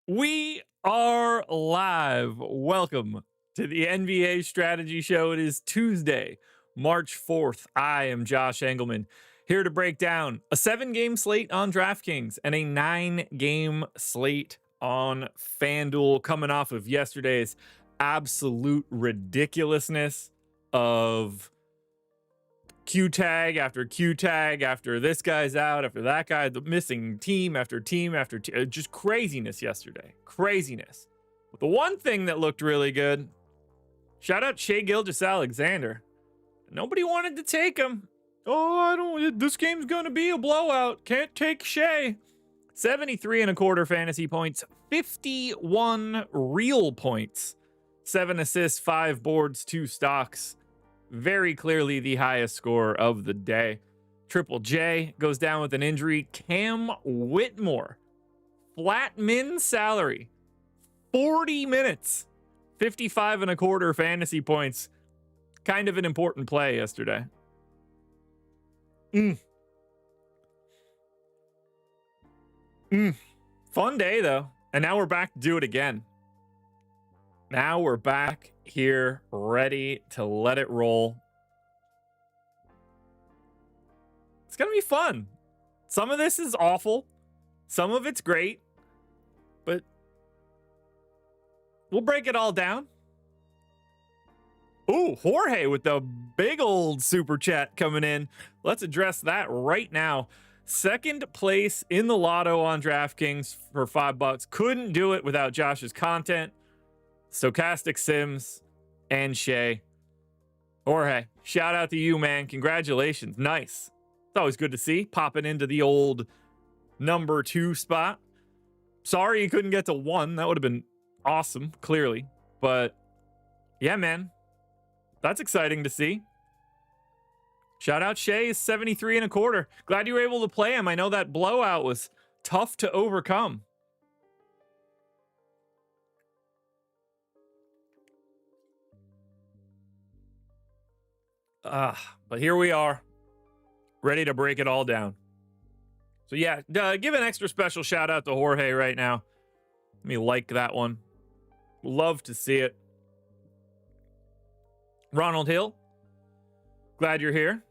We are live. Welcome to the NBA Strategy Show. It is Tuesday, March 4th. I am Josh Engleman, here to break down a 7-game slate on DraftKings and a 9-game slate on FanDuel, coming off of yesterday's absolute ridiculousness of Q-tag after Q-tag, after this guy's out, after that guy, the missing team after team after team. Just craziness yesterday. Craziness. But the one thing that looked really good, shout out Shai Gilgeous-Alexander. Nobody wanted to take him. This game's going to be a blowout. Can't take Shai. 73.25 fantasy points, 51 real points, 7 assists, 5 boards, 2 stocks. Very clearly the highest score of the day. Triple J goes down with an injury. Cam Whitmore, flat min salary, 40 minutes, 55.25 fantasy points. Kind of an important play yesterday. Fun day, though. And now we're back to do it again. Now we're back here, ready to let it roll. It's going to be fun. Some of this is awful. Some of it's great. But we'll break it all down. Ooh, Jorge with the big old super chat coming in. Let's address that right now. Second place in the lotto on DraftKings for $5. Couldn't do it without Josh's content. Stokastic, Sims, and Shai. Jorge, shout out to you, man. Congratulations. Nice. It's always good to see. Popping into the old number 2 spot. Sorry you couldn't get to 1. That would have been awesome, clearly. But yeah, man. That's exciting to see. Shout out Shai is 73.25. Glad you were able to play him. I know that blowout was tough to overcome. But here we are, ready to break it all down. So yeah, give an extra special shout out to Jorge right now. Let me like that one. Love to see it. Ronald Hill, glad you're here.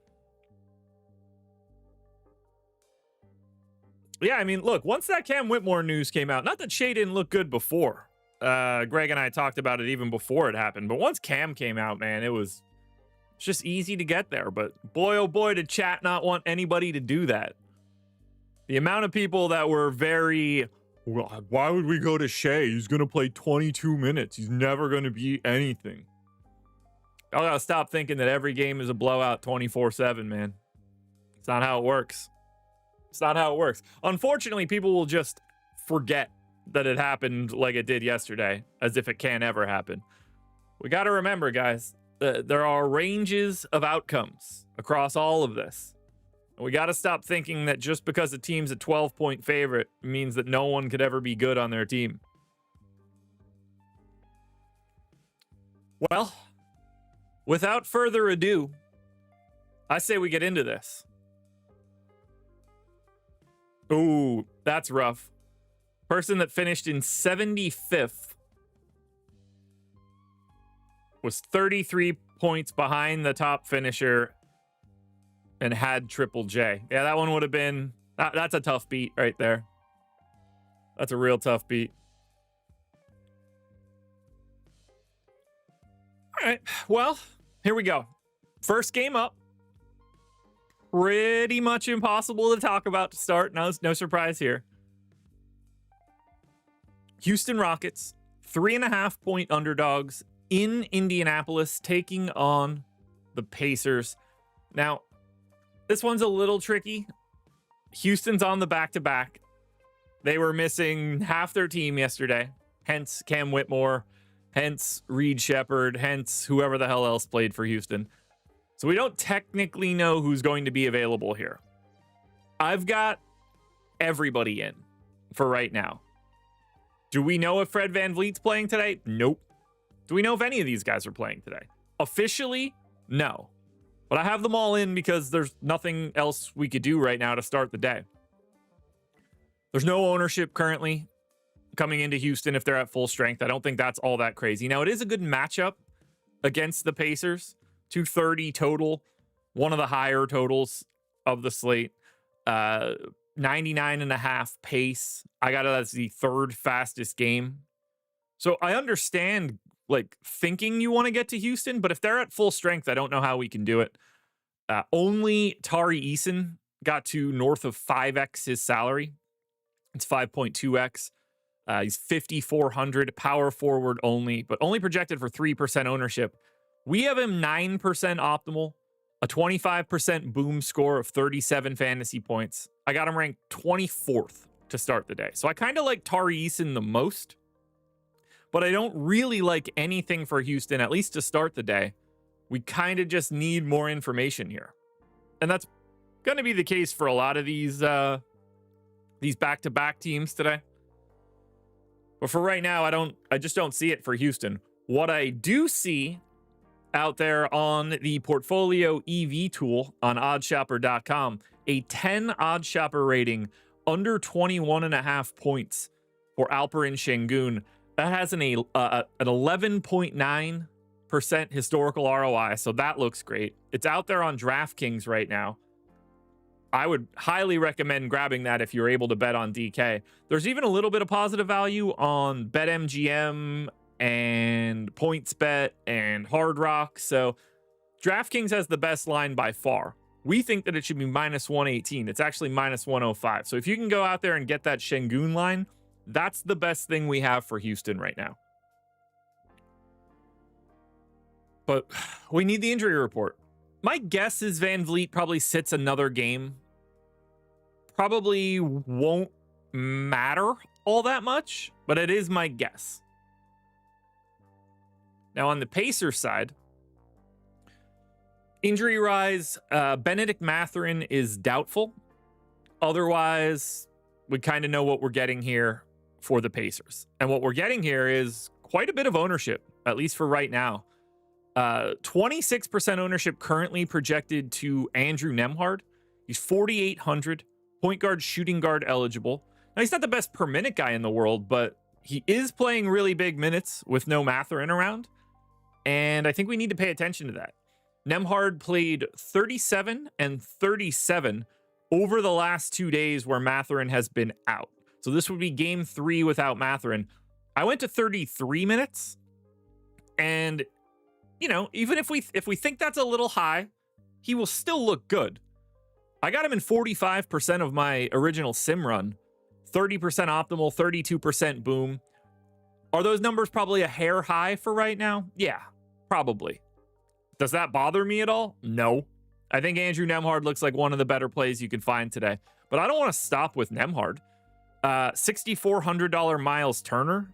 Yeah, I mean, look, once that Cam Whitmore news came out, not that Shai didn't look good before. Greg and I talked about it even before it happened. But once Cam came out, man, it's just easy to get there. But boy, oh boy, did chat not want anybody to do that. The amount of people that were very, well, why would we go to Shai? He's going to play 22 minutes. He's never going to be anything. I gotta stop thinking that every game is a blowout 24/7, man. It's not how it works. It's not how it works. Unfortunately, people will just forget that it happened like it did yesterday, as if it can't ever happen. We got to remember, guys, there are ranges of outcomes across all of this. And we got to stop thinking that just because a team's a 12-point favorite means that no one could ever be good on their team. Well, without further ado, I say we get into this. Ooh, that's rough. Person that finished in 75th was 33 points behind the top finisher and had Triple J. Yeah, that one would have been... That's a tough beat right there. That's a real tough beat. All right, well, here we go. First game up. Pretty much impossible to talk about to start. No surprise here. Houston Rockets, 3.5-point underdogs in Indianapolis, taking on the Pacers. Now, this one's a little tricky. Houston's on the back-to-back. They were missing half their team yesterday, hence Cam Whitmore, hence Reed Shepherd, hence whoever the hell else played for Houston. So we don't technically know who's going to be available here. I've got everybody in for right now. Do we know if Fred VanVleet's playing today? Nope. Do we know if any of these guys are playing today? Officially, no. But I have them all in because there's nothing else we could do right now to start the day. There's no ownership currently coming into Houston if they're at full strength. I don't think that's all that crazy. Now, it is a good matchup against the Pacers. 230 total, one of the higher totals of the slate. 99.5 pace. I got it as the third fastest game. So I understand like thinking you want to get to Houston, but if they're at full strength, I don't know how we can do it. Only Tari Eason got to north of 5x his salary. It's 5.2x. He's 5,400 power forward only, but only projected for 3% ownership. We have him 9% optimal, a 25% boom score of 37 fantasy points. I got him ranked 24th to start the day. So I kind of like Tari Eason the most, but I don't really like anything for Houston, at least to start the day. We kind of just need more information here. And that's going to be the case for a lot of these back-to-back teams today. But for right now, I just don't see it for Houston. What I do see out there on the Portfolio EV tool on OddsShopper.com, a 10 OddsShopper rating under 21.5 points for Alperen Şengün. That has an 11.9% historical ROI, so that looks great. It's out there on DraftKings right now. I would highly recommend grabbing that if you're able to bet on DK. There's even a little bit of positive value on BetMGM and PointsBet and Hard Rock. So DraftKings has the best line by far. We think that it should be minus 118. It's actually minus 105. So if you can go out there and get that Şengün line, that's the best thing we have for Houston right now. But we need the injury report. My guess is Van Vliet probably sits another game. Probably won't matter all that much, but it is my guess. Now, on the Pacers side, injury rise, Benedict Mathurin is doubtful. Otherwise, we kind of know what we're getting here for the Pacers. And what we're getting here is quite a bit of ownership, at least for right now. 26% ownership currently projected to Andrew Nembhard. He's 4,800, point guard, shooting guard eligible. Now, he's not the best per minute guy in the world, but he is playing really big minutes with no Mathurin around. And I think we need to pay attention to that. Nembhard played 37 and 37 over the last 2 days where Mathurin has been out. So this would be game 3 without Mathurin. I went to 33 minutes. And, you know, even if we think that's a little high, he will still look good. I got him in 45% of my original sim run. 30% optimal, 32% boom. Are those numbers probably a hair high for right now? Yeah, probably. Does that bother me at all? No. I think Andrew Nembhard looks like one of the better plays you can find today. But I don't want to stop with Nembhard. $6,400 Miles Turner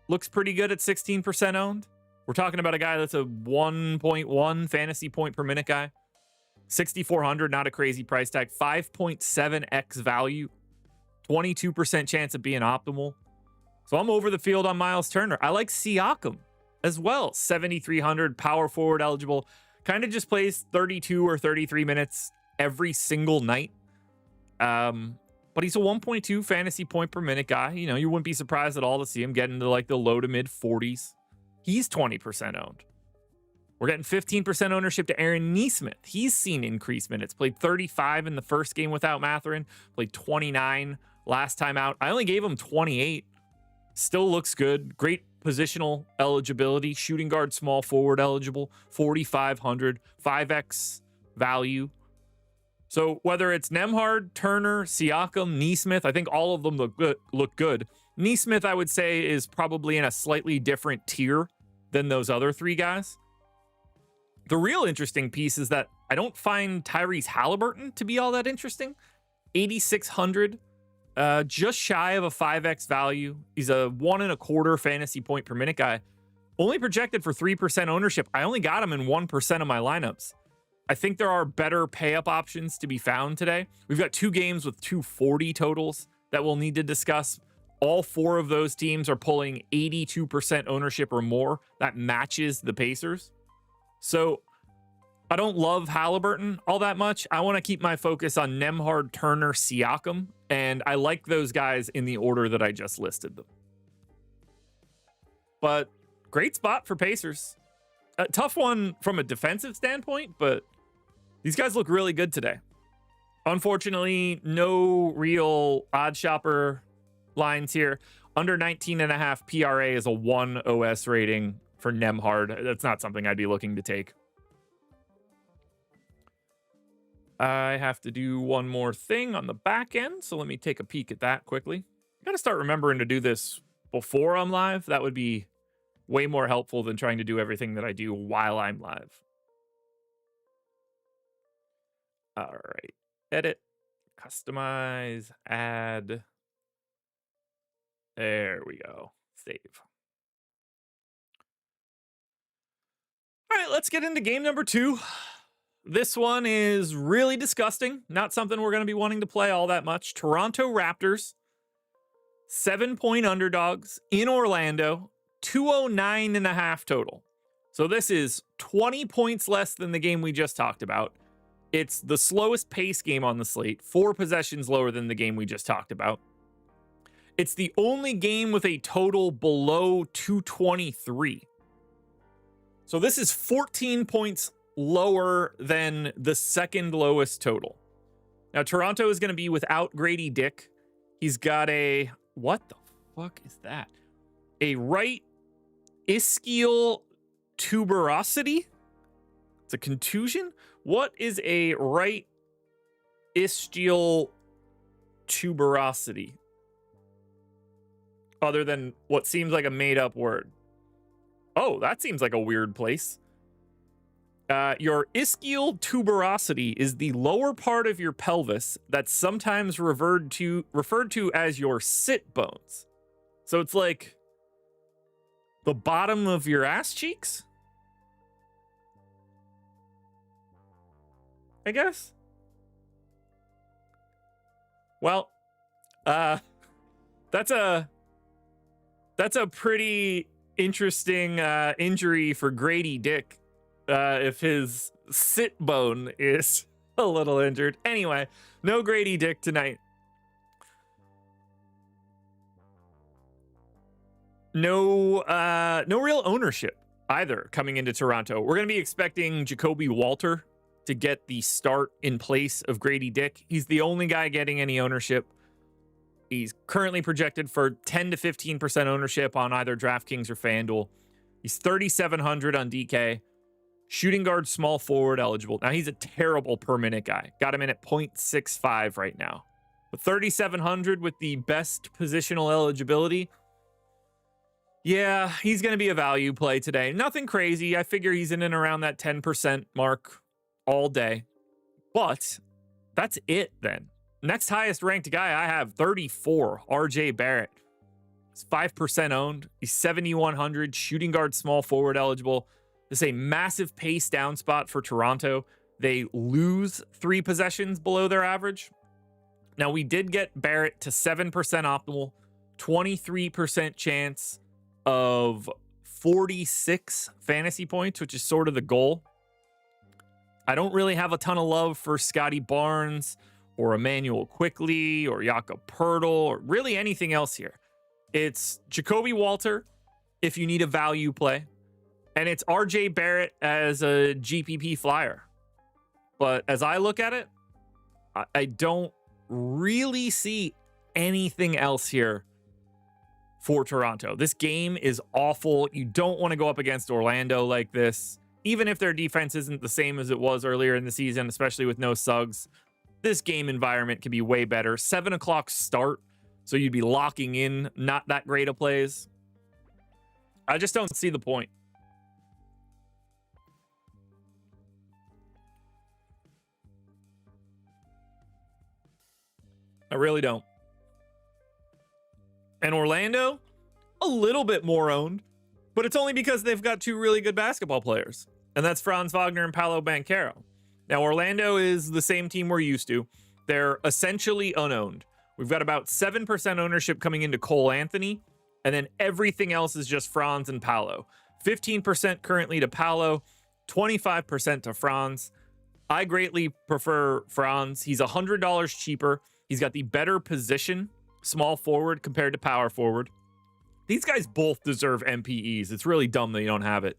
looks pretty good at 16% owned. We're talking about a guy that's a 1.1 fantasy point per minute guy. 6,400, not a crazy price tag. 5.7x value. 22% chance of being optimal. So I'm over the field on Miles Turner. I like Siakam as well. 7,300, power forward eligible. Kind of just plays 32 or 33 minutes every single night. But he's a 1.2 fantasy point per minute guy. You know, you wouldn't be surprised at all to see him get into like the low to mid 40s. He's 20% owned. We're getting 15% ownership to Aaron Nesmith. He's seen increased minutes. Played 35 in the first game without Mathurin. Played 29 last time out. I only gave him 28. Still looks good. Great positional eligibility. Shooting guard, small forward eligible. 4,500. 5x value. So whether it's Nembhard, Turner, Siakam, Nesmith, I think all of them look good. Nesmith, I would say, is probably in a slightly different tier than those other three guys. The real interesting piece is that I don't find Tyrese Halliburton to be all that interesting. 8,600, just shy of a 5x value. He's a 1.25 fantasy point per minute guy. Only projected for 3% ownership. I only got him in 1% of my lineups. I think there are better pay-up options to be found today. We've got 2 games with 240 totals that we'll need to discuss. All 4 of those teams are pulling 82% ownership or more. That matches the Pacers. So I don't love Halliburton all that much. I want to keep my focus on Nembhard, Turner, Siakam, and I like those guys in the order that I just listed them. but great spot for Pacers. A tough one from a defensive standpoint, but these guys look really good today. Unfortunately, no real OddsShopper lines here. Under 19.5 PRA is a 1 OS rating for Nemhard. That's not something I'd be looking to take. I have to do one more thing on the back end, so let me take a peek at that quickly. I gotta start remembering to do this before I'm live. That would be way more helpful than trying to do everything that I do while I'm live. All right. Edit, customize, add. There we go. Save. All right, let's get into game number 2. This one is really disgusting. Not something we're going to be wanting to play all that much. Toronto Raptors, 7-point underdogs in Orlando, 209.5 total. So this is 20 points less than the game we just talked about. It's the slowest pace game on the slate, 4 possessions lower than the game we just talked about. It's the only game with a total below 223. So this is 14 points lower than the second lowest total. Now, Toronto is going to be without Grady Dick. He's got a, what the fuck is that? A right ischial tuberosity? It's a contusion? What is a right ischial tuberosity? Other than what seems like a made-up word. Oh, that seems like a weird place. Your ischial tuberosity is the lower part of your pelvis that's sometimes referred to as your sit bones. So it's like the bottom of your ass cheeks, I guess. Well, that's a pretty interesting injury for Grady Dick. If his sit bone is a little injured. Anyway, no Grady Dick tonight. No real ownership either coming into Toronto. We're going to be expecting Jacoby Walter to get the start in place of Grady Dick. He's the only guy getting any ownership. He's currently projected for 10 to 15% ownership on either DraftKings or FanDuel. He's 3,700 on DK. Shooting guard, small forward eligible. Now, he's a terrible per minute guy. Got him in at 0.65 right now. But 3,700 with the best positional eligibility. Yeah, he's going to be a value play today. Nothing crazy. I figure he's in and around that 10% mark all day. But that's it then. Next highest ranked guy I have, 34, RJ Barrett. He's 5% owned. He's 7,100. Shooting guard, small forward eligible. This is a massive pace down spot for Toronto. They lose 3 possessions below their average. Now, we did get Barrett to 7% optimal, 23% chance of 46 fantasy points, which is sort of the goal. I don't really have a ton of love for Scotty Barnes or Emmanuel Quickley or Jakob Poeltl or really anything else here. It's Jacoby Walter if you need a value play. And it's RJ Barrett as a GPP flyer. But as I look at it, I don't really see anything else here for Toronto. This game is awful. You don't want to go up against Orlando like this. Even if their defense isn't the same as it was earlier in the season, especially with no Suggs, this game environment can be way better. 7 o'clock start, so you'd be locking in not that great of plays. I just don't see the point. I really don't. And Orlando, a little bit more owned, but it's only because they've got 2 really good basketball players, and that's Franz Wagner and Paolo Banchero. Now, Orlando is the same team we're used to. They're essentially unowned. We've got about 7% ownership coming into Cole Anthony, and then everything else is just Franz and Paolo. 15% currently to Paolo, 25% to Franz. I greatly prefer Franz. He's $100 cheaper. He's got the better position, small forward compared to power forward. These guys both deserve MPEs. It's really dumb that you don't have it.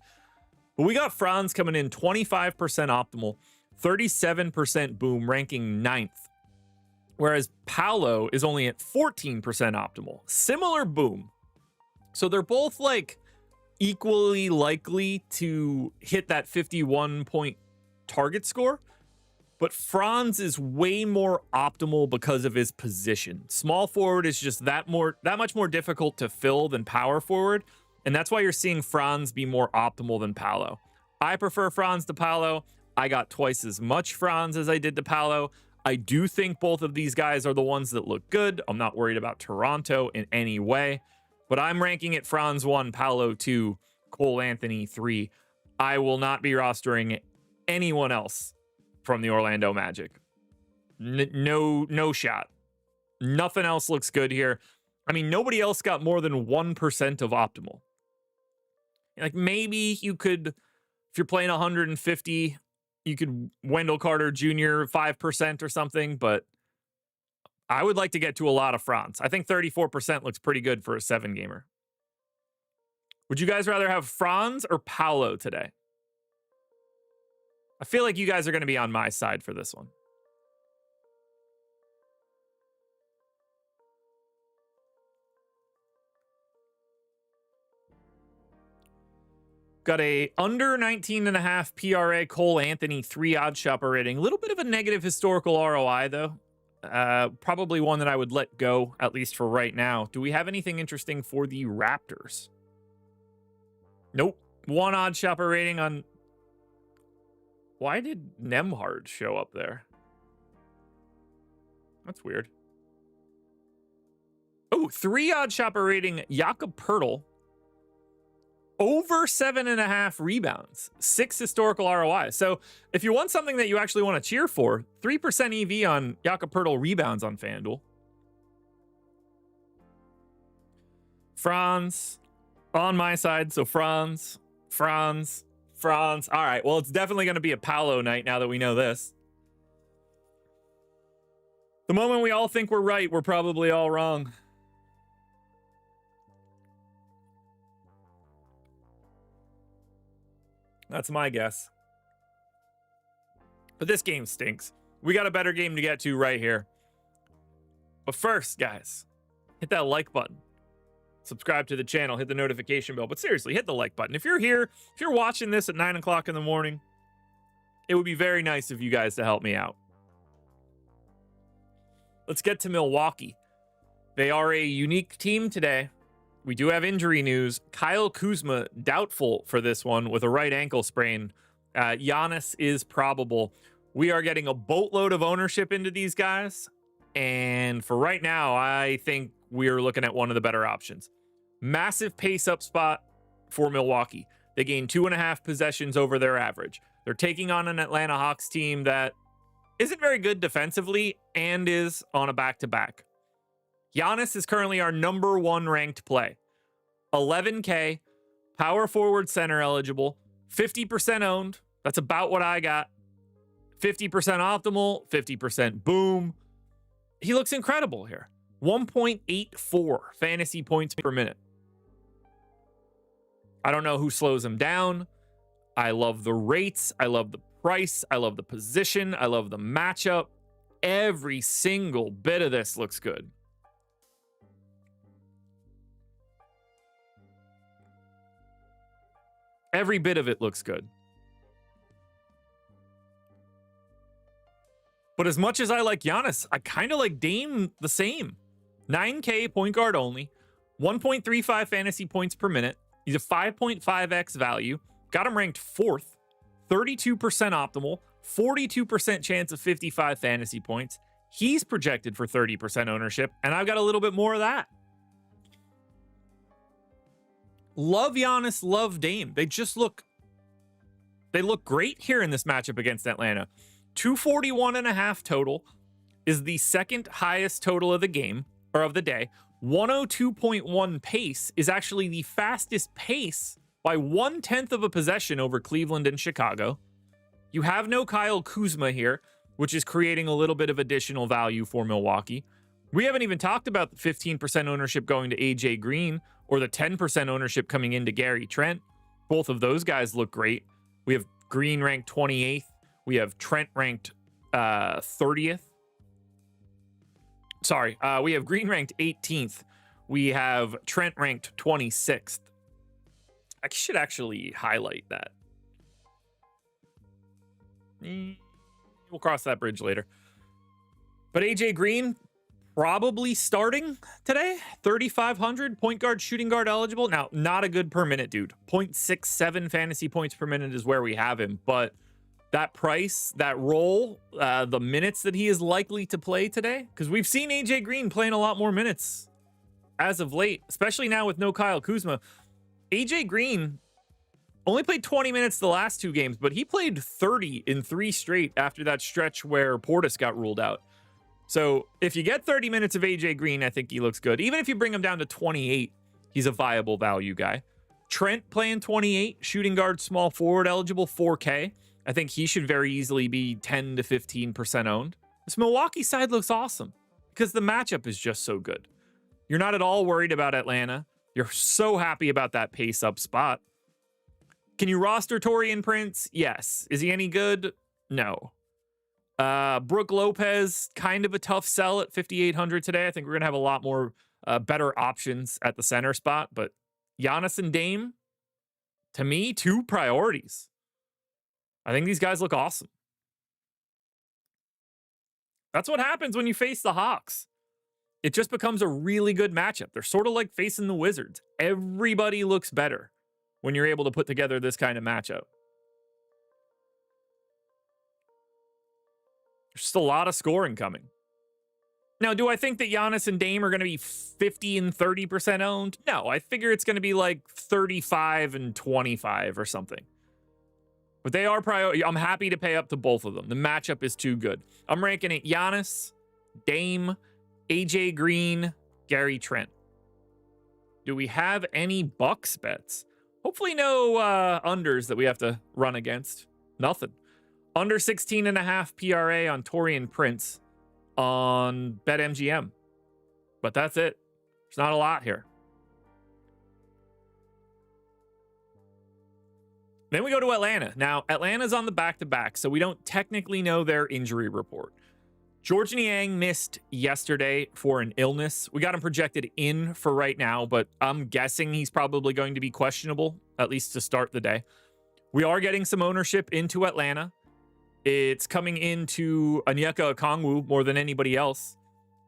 But we got Franz coming in 25% optimal, 37% boom, ranking 9th. Whereas Paolo is only at 14% optimal. Similar boom. So they're both like equally likely to hit that 51-point target score. But Franz is way more optimal because of his position. Small forward is just that much more difficult to fill than power forward. And that's why you're seeing Franz be more optimal than Paolo. I prefer Franz to Paolo. I got twice as much Franz as I did to Paolo. I do think both of these guys are the ones that look good. I'm not worried about Toronto in any way. But I'm ranking it Franz 1, Paolo 2, Cole Anthony 3. I will not be rostering anyone else from the Orlando Magic. No shot. Nothing else looks good here. I mean, nobody else got more than 1% of optimal. Like maybe you could, if you're playing 150, you could Wendell Carter Jr. 5% or something, but I would like to get to a lot of Franz. I think 34% looks pretty good for a 7-gamer. Would you guys rather have Franz or Paolo today? I feel like you guys are going to be on my side for this one. Got a under 19.5 PRA Cole Anthony 3 OddsShopper rating. A little bit of a negative historical ROI, though. Probably one that I would let go, at least for right now. Do we have anything interesting for the Raptors? Nope. 1 OddsShopper rating on... Why did Nemhard show up there? That's weird. Oh, 3 OddsShopper rating Jakob Poeltl. Over 7.5 rebounds, 6 historical ROI. So if you want something that you actually want to cheer for, 3% EV on Jakob Poeltl rebounds on FanDuel. Franz on my side. So Franz. All right. Well, it's definitely going to be a Paolo night now that we know this. The moment we all think we're right, we're probably all wrong. That's my guess. But this game stinks. We got a better game to get to right here. But first, guys, hit that like button. Subscribe to the channel. Hit the notification bell. But seriously, hit the like button. If you're here, if you're watching this at 9 o'clock in the morning, it would be very nice of you guys to help me out. Let's get to Milwaukee. They are a unique team today. We do have injury news. Kyle Kuzma, doubtful for this one with a right ankle sprain. Giannis is probable. We are getting a boatload of ownership into these guys. And for right now, I think we're looking at one of the better options. Massive pace up spot for Milwaukee. They gain 2.5 possessions over their average. They're taking on an Atlanta Hawks team that isn't very good defensively and is on a back-to-back. Giannis is currently our number 1 ranked play. 11K, power forward center eligible, 50% owned. That's about what I got. 50% optimal, 50% boom. He looks incredible here. 1.84 fantasy points per minute. I don't know who slows him down. I love the rates. I love the price. I love the position. I love the matchup. Every single bit of this looks good. Every bit of it looks good. But as much as I like Giannis, I kind of like Dame the same. 9K point guard only, 1.35 fantasy points per minute. He's a 5.5x value. Got him ranked 4th, 32% optimal, 42% chance of 55 fantasy points. He's projected for 30% ownership, and I've got a little bit more of that. Love Giannis, love Dame. They look great here in this matchup against Atlanta. 241.5 total is the second highest total of the game, or of the day. 102.1 pace is actually the fastest pace by 1/10 of a possession over Cleveland and Chicago. You have no Kyle Kuzma here, which is creating a little bit of additional value for Milwaukee. We haven't even talked about the 15% ownership going to AJ Green. or the 10% ownership coming into Gary Trent. Both of those guys look great. We have Green ranked 28th. We have Trent ranked 30th. Sorry, we have Green ranked 18th. We have Trent ranked 26th. I should actually highlight that. We'll cross that bridge later. But AJ Green probably starting today. 3,500 point guard, shooting guard eligible. Now, not a good per minute dude. 0.67 fantasy points per minute is where we have him. But that price, that role, the minutes that he is likely to play today, because we've seen AJ Green playing a lot more minutes as of late, especially now with no Kyle Kuzma. AJ Green only played 20 minutes the last 2 games, but he played 30 in 3 straight after that stretch where Portis got ruled out. So if you get 30 minutes of AJ Green, I think he looks good. Even if you bring him down to 28, he's a viable value guy. Trent playing 28, shooting guard, small forward eligible, 4K. I think he should very easily be 10 to 15% owned. This Milwaukee side looks awesome because the matchup is just so good. You're not at all worried about Atlanta. You're so happy about that pace up spot. Can you roster Taurean Prince? Yes. Is he any good? No. Brook Lopez, kind of a tough sell at 5,800 today. I think we're going to have a lot more better options at the center spot. But Giannis and Dame, to me, 2 priorities. I think these guys look awesome. That's what happens when you face the Hawks. It just becomes a really good matchup. They're sort of like facing the Wizards. Everybody looks better when you're able to put together this kind of matchup. There's just a lot of scoring coming. Now, do I think that Giannis and Dame are going to be 50 and 30% owned? No, I figure it's going to be like 35 and 25 or something. But they are priority. I'm happy to pay up to both of them. The matchup is too good. I'm ranking it Giannis, Dame, AJ Green, Gary Trent. Do we have any Bucks bets? Hopefully no unders that we have to run against. Nothing. Under 16.5 PRA on Taurean Prince on BetMGM. But that's it. There's not a lot here. Then we go to Atlanta. Now, Atlanta's on the back-to-back, so we don't technically know their injury report. George Niang missed yesterday for an illness. We got him projected in for right now, but I'm guessing he's probably going to be questionable, at least to start the day. We are getting some ownership into Atlanta. It's coming into Onyeka Okongwu more than anybody else,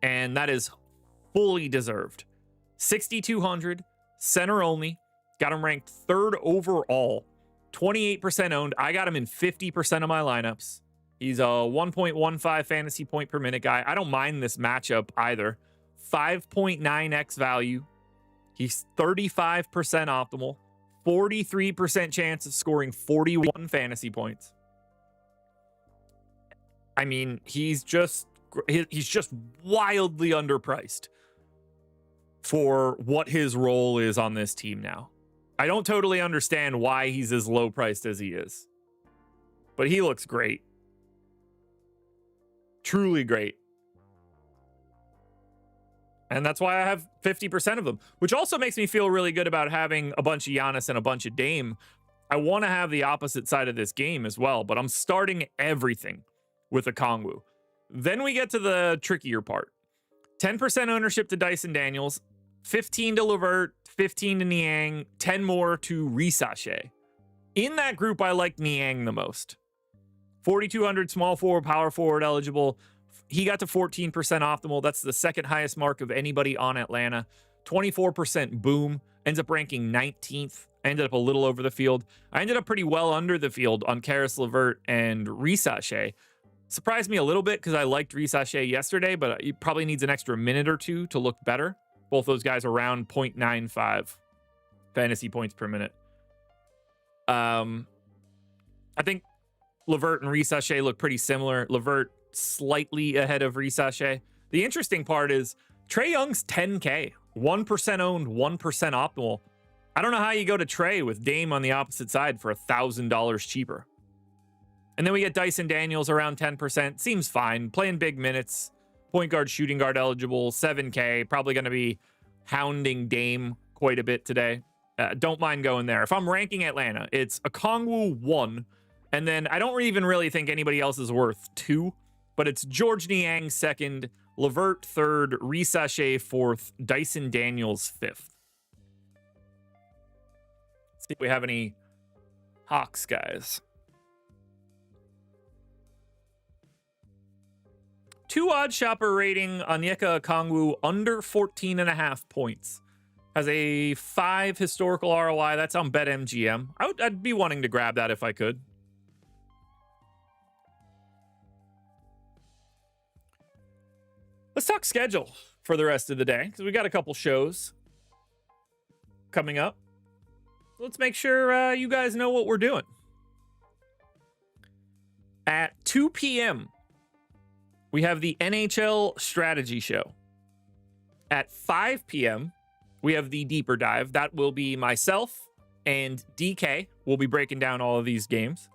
and that is fully deserved. 6,200, center only. Got him ranked 3rd overall. 28% owned. I got him in 50% of my lineups. He's a 1.15 fantasy point per minute guy. I don't mind this matchup either. 5.9x value. He's 35% optimal. 43% chance of scoring 41 fantasy points. I mean, he's just wildly underpriced for what his role is on this team now. I don't totally understand why he's as low priced as he is, but he looks great. Truly great. And that's why I have 50% of them, which also makes me feel really good about having a bunch of Giannis and a bunch of Dame. I want to have the opposite side of this game as well, but I'm starting everything with Okongwu. Then we get to the trickier part. 10% ownership to Dyson Daniels, 15 to LeVert, 15 to Niang, 10 more to Risache. In that group, I like Niang the most. 4,200 small forward, power forward eligible. He got to 14% optimal. That's the second highest mark of anybody on Atlanta. 24% boom. Ends up ranking 19th. Ended up a little over the field. I ended up pretty well under the field on Karis LeVert and Risache. Surprised me a little bit because I liked Risache yesterday, but he probably needs an extra minute or two to look better. Both those guys around 0.95 fantasy points per minute. I think LeVert and Risache look pretty similar. LeVert slightly ahead of Risache. The interesting part is Trae Young's 10K, 1% owned, 1% optimal. I don't know how you go to Trae with Dame on the opposite side for $1,000 cheaper. And then we get Dyson Daniels around 10%. Seems fine. Playing big minutes. Point guard, shooting guard eligible. 7K. Probably going to be hounding Dame quite a bit today. Don't mind going there. If I'm ranking Atlanta, it's Okongwu 1, and then I don't even really think anybody else is worth 2, but it's George Niang 2nd, Levert 3rd, Risache 4th, Dyson Daniels 5th. Let's see if we have any Hawks guys. 2 OddsShopper rating Onyeka Okongwu under 14.5 points. Has a 5 historical ROI. That's on BetMGM. I'd be wanting to grab that if I could. Let's talk schedule for the rest of the day, because we got a couple shows coming up. Let's make sure you guys know what we're doing. At 2 p.m., we have the NHL Strategy Show. At 5 p.m., we have the Deeper Dive. That will be myself and DK. We'll be breaking down all of these games.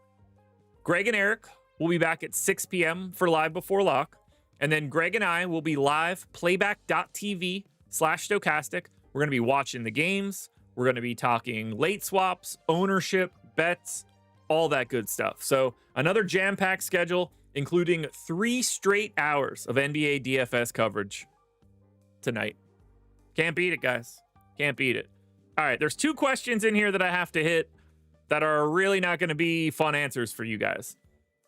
Greg and Eric will be back at 6 p.m. for Live Before Lock. And then Greg and I will be live, playback.tv/Stokastic. We're going to be watching the games. We're going to be talking late swaps, ownership, bets, all that good stuff. So another jam-packed schedule, including 3 straight hours of NBA DFS coverage tonight. Can't beat it, guys. Can't beat it. All right, there's 2 questions in here that I have to hit that are really not going to be fun answers for you guys.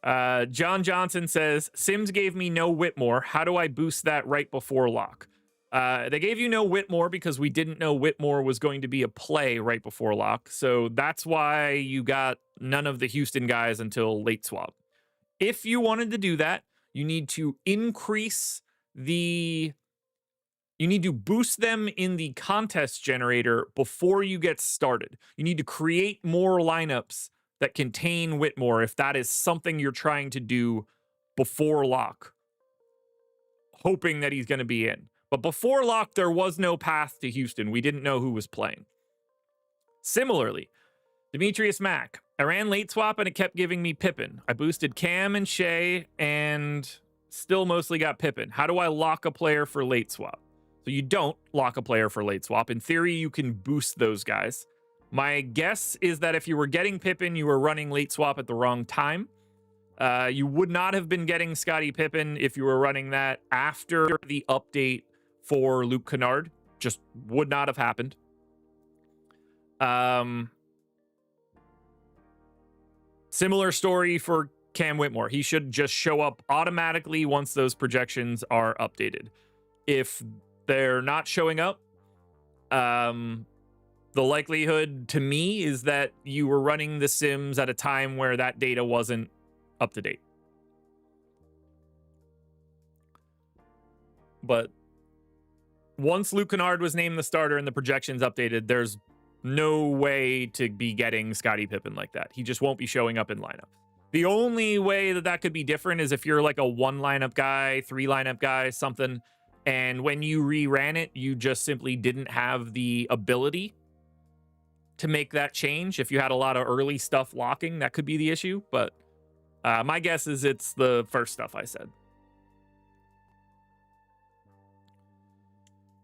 John Johnson says, Sims gave me no Whitmore. How do I boost that right before lock? They gave you no Whitmore because we didn't know Whitmore was going to be a play right before lock. So that's why you got none of the Houston guys until late swap. If you wanted to do that, you need to you need to boost them in the contest generator before you get started. You need to create more lineups that contain Whitmore if that is something you're trying to do before lock, hoping that he's going to be in. But before lock, there was no path to Houston. We didn't know who was playing. Similarly, Demetrius Mack. I ran late swap and it kept giving me Pippen. I boosted Cam and Shea and still mostly got Pippen. How do I lock a player for late swap? So you don't lock a player for late swap. In theory, you can boost those guys. My guess is that if you were getting Pippen, you were running late swap at the wrong time. You would not have been getting Scottie Pippen if you were running that after the update for Luke Kennard. Just would not have happened. Similar story for Cam Whitmore. He should just show up automatically once those projections are updated. If they're not showing up, the likelihood to me is that you were running the Sims at a time where that data wasn't up to date. But once Luke Kennard was named the starter and the projections updated, there's no way to be getting Scottie Pippen like that. He just won't be showing up in lineups. The only way that that could be different is if you're like a 1 lineup guy, 3 lineup guy, something, and when you reran it, you just simply didn't have the ability to make that change. If you had a lot of early stuff locking, that could be the issue. But my guess is it's the first stuff I said.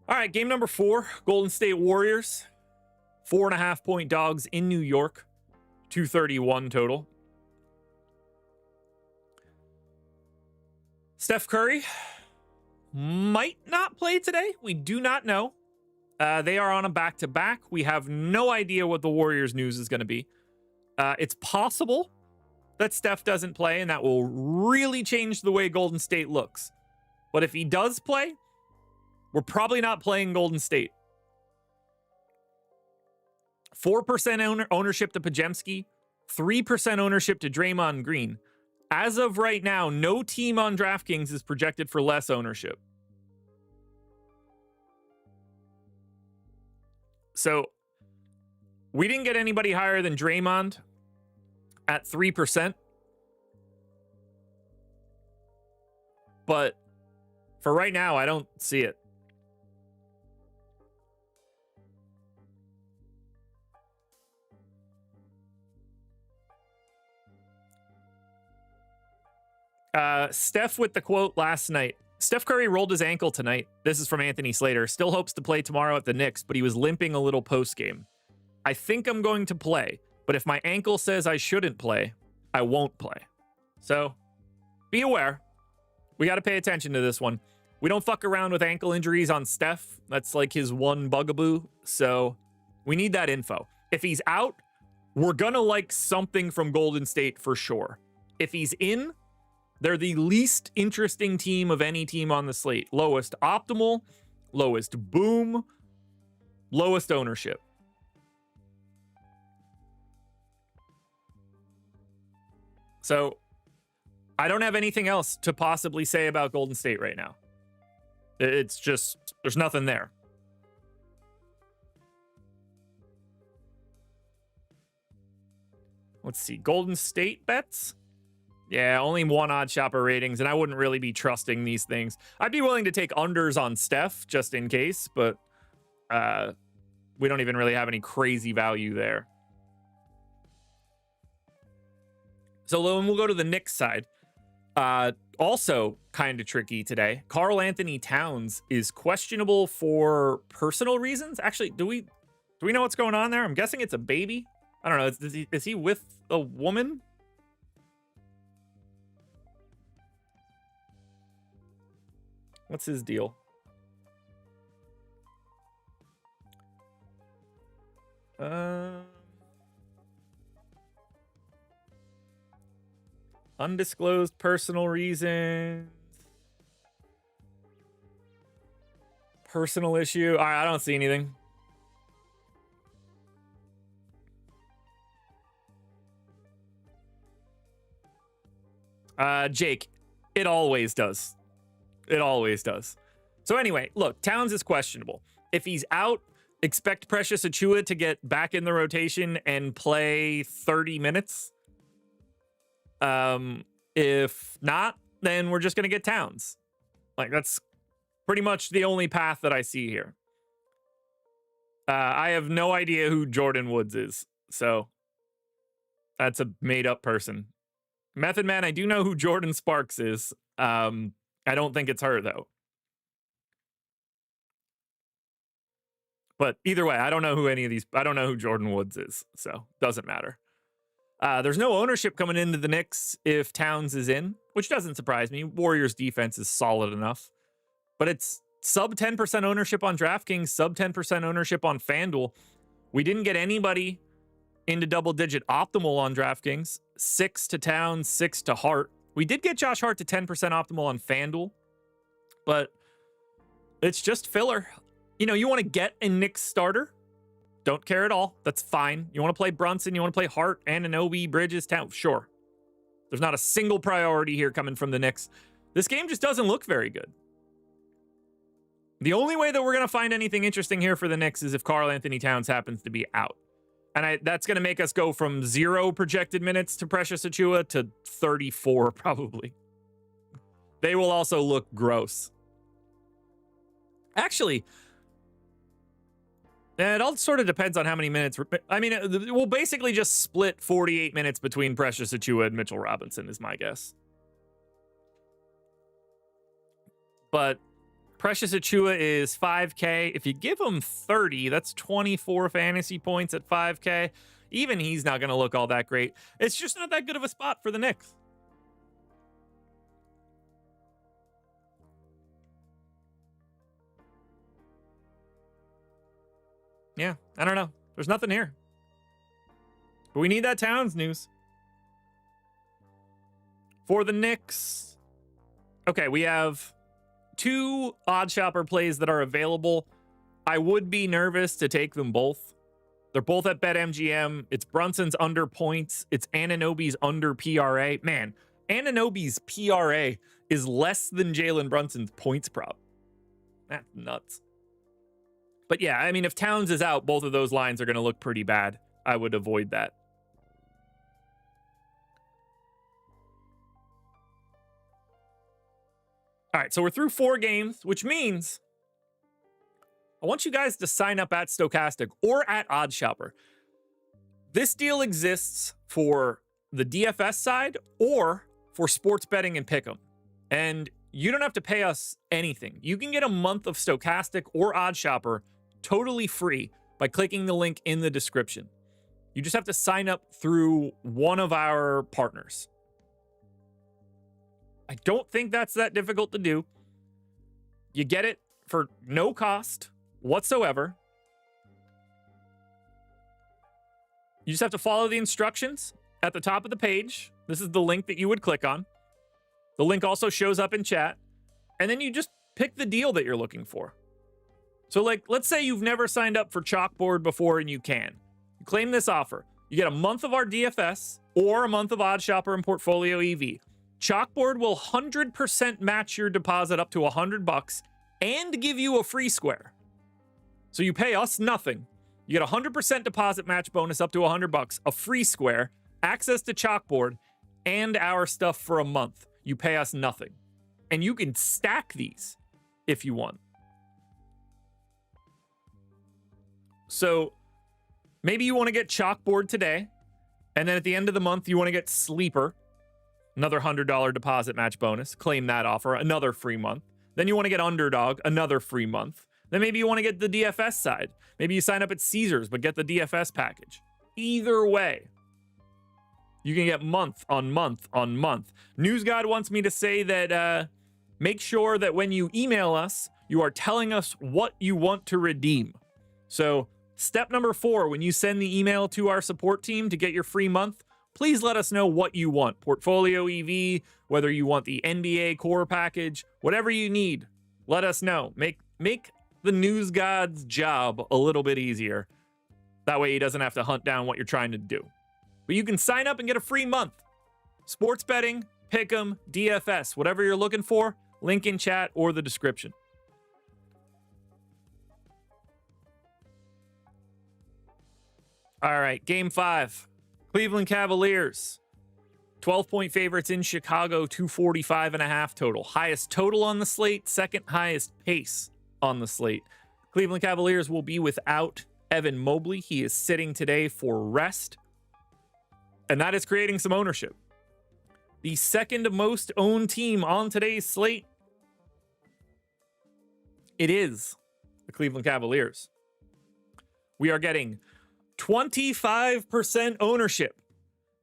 All right, game number 4, Golden State Warriors. 4.5 point dogs in New York. 231 total. Steph Curry might not play today. We do not know. They are on a back-to-back. We have no idea what the Warriors news is going to be. It's possible that Steph doesn't play, and that will really change the way Golden State looks. But if he does play, we're probably not playing Golden State. 4% ownership to Podziemski, 3% ownership to Draymond Green. As of right now, no team on DraftKings is projected for less ownership. So we didn't get anybody higher than Draymond at 3%. But for right now, I don't see it. Steph with the quote last night. Steph Curry rolled his ankle tonight. This is from Anthony Slater. Still hopes to play tomorrow at the Knicks, but he was limping a little post-game. I think I'm going to play, but if my ankle says I shouldn't play, I won't play. So be aware. We got to pay attention to this one. We don't fuck around with ankle injuries on Steph. That's like his one bugaboo. So we need that info. If he's out, we're going to like something from Golden State for sure. If he's in, they're the least interesting team of any team on the slate. Lowest optimal, lowest boom, lowest ownership. So I don't have anything else to possibly say about Golden State right now. It's just, there's nothing there. Let's see. Golden State bets? Yeah, only one OddsShopper ratings, and I wouldn't really be trusting these things. I'd be willing to take unders on Steph just in case, but we don't even really have any crazy value there. So then we'll go to the Knicks side. Also kind of tricky today. Karl Anthony Towns is questionable for personal reasons. Actually, do we know what's going on there? I'm guessing it's a baby. I don't know. Is he with a woman? What's his deal? Undisclosed personal reasons. Personal issue. All right, I don't see anything. Jake, it always does. It always does. So anyway, look, Towns is questionable. If he's out, expect Precious Achiuwa to get back in the rotation and play 30 minutes. If not, then we're just going to get Towns. Like, that's pretty much the only path that I see here. I have no idea who Jordan Woods is, so that's a made-up person. Method Man, I do know who Jordan Sparks is. I don't think it's her, though. But either way, I don't know who any of these... I don't know who Jordan Woods is, so doesn't matter. There's no ownership coming into the Knicks if Towns is in, which doesn't surprise me. Warriors defense is solid enough. But it's sub 10% ownership on DraftKings, sub 10% ownership on FanDuel. We didn't get anybody into double-digit optimal on DraftKings. 6 to Towns, 6 to Hart. We did get Josh Hart to 10% optimal on FanDuel, but it's just filler. You know, you want to get a Knicks starter. Don't care at all. That's fine. You want to play Brunson, you want to play Hart, Anunoby, Bridges, Towns. Sure. There's not a single priority here coming from the Knicks. This game just doesn't look very good. The only way that we're going to find anything interesting here for the Knicks is if Karl Anthony Towns happens to be out. And that's going to make us go from 0 projected minutes to Precious Achiuwa to 34, probably. They will also look gross. Actually, it all sort of depends on how many minutes. I mean, we'll basically just split 48 minutes between Precious Achiuwa and Mitchell Robinson, is my guess. But Precious Achiuwa is 5K. If you give him 30, that's 24 fantasy points at 5K. Even he's not going to look all that great. It's just not that good of a spot for the Knicks. Yeah, I don't know. There's nothing here. But we need that Towns news. For the Knicks. Okay, we have 2 OddsShopper plays that are available. I would be nervous to take them both. They're both at BetMGM. It's Brunson's under points. It's Anunoby's under PRA. Man, Anunoby's PRA is less than Jalen Brunson's points prop. That's nuts. But yeah, I mean, if Towns is out, both of those lines are going to look pretty bad. I would avoid that. All right, so we're through 4 games, which means I want you guys to sign up at Stokastic or at OddsShopper. This deal exists for the DFS side or for sports betting and pick'em. And you don't have to pay us anything. You can get a month of Stokastic or OddsShopper totally free by clicking the link in the description. You just have to sign up through one of our partners. I don't think that's that difficult to do. You get it for no cost whatsoever. You just have to follow the instructions at the top of the page. This is the link that you would click on. The link also shows up in chat. And then you just pick the deal that you're looking for. So like, let's say you've never signed up for Chalkboard before and you can. You claim this offer. You get a month of our DFS or a month of OddsShopper and Portfolio EV. Chalkboard will 100% match your deposit up to $100 and give you a free square. So you pay us nothing. You get a 100% deposit match bonus up to $100, a free square, access to Chalkboard, and our stuff for a month. You pay us nothing. And you can stack these if you want. So maybe you want to get Chalkboard today, and then at the end of the month, you want to get Sleeper, another $100 deposit match bonus, claim that offer, another free month. Then you want to get Underdog, another free month. Then maybe you want to get the DFS side. Maybe you sign up at Caesars, but get the DFS package. Either way, you can get month on month on month. News God wants me to say that make sure that when you email us, you are telling us what you want to redeem. So step number 4, when you send the email to our support team to get your free month, please let us know what you want. Portfolio EV, whether you want the NBA core package, whatever you need, let us know. Make the news god's job a little bit easier. That way he doesn't have to hunt down what you're trying to do. But you can sign up and get a free month. Sports betting, pick'em, DFS, whatever you're looking for, link in chat or the description. All right, game 5. Cleveland Cavaliers. 12-point favorites in Chicago, 245.5 total. Highest total on the slate, second highest pace on the slate. Cleveland Cavaliers will be without Evan Mobley. He is sitting today for rest. And that is creating some ownership. The second most owned team on today's slate, it is the Cleveland Cavaliers. We are getting 25% ownership